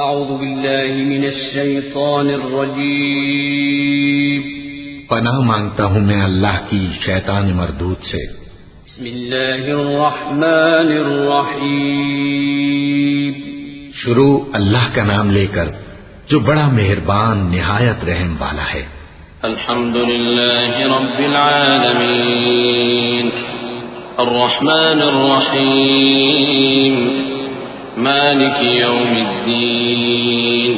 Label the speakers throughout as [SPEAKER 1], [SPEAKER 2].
[SPEAKER 1] اعوذ باللہ من الشیطان الرجیم
[SPEAKER 2] پناہ مانگتا ہوں میں اللہ کی شیطان مردود سے۔
[SPEAKER 1] بسم اللہ الرحمن الرحیم
[SPEAKER 2] شروع اللہ کا نام لے کر جو بڑا مہربان نہایت رحم والا ہے۔
[SPEAKER 1] الحمد للہ رب العالمین الرحمن الرحیم مالک یوم الدین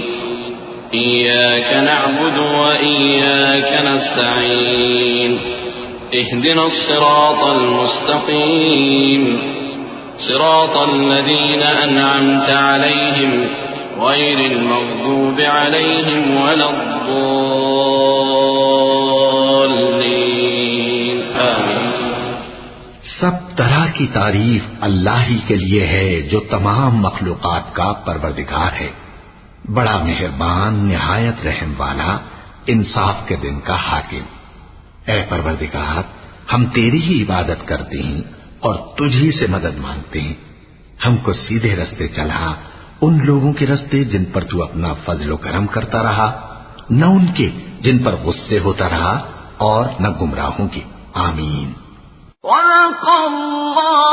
[SPEAKER 1] إياك نعبد وإياك نستعين اهدنا الصراط المستقيم صراط الذين أنعمت عليهم غير المغضوب عليهم ولا الضالين آمين۔
[SPEAKER 2] سب طرح کی تعریف اللہ ہی کے لیے ہے جو تمام مخلوقات کا پروردگار ہے، بڑا مہربان نہایت رحم والا، انصاف کے دن کا حاکم۔ اے پروردگار، ہم تیری ہی عبادت کرتے ہیں اور تجھی سے مدد مانگتے ہیں۔ ہم کو سیدھے رستے چلا، ان لوگوں کے رستے جن پر تو اپنا فضل و کرم کرتا رہا، نہ ان کے جن پر غصے ہوتا رہا، اور نہ گمراہوں کے۔ آمین۔
[SPEAKER 3] صدق اللہ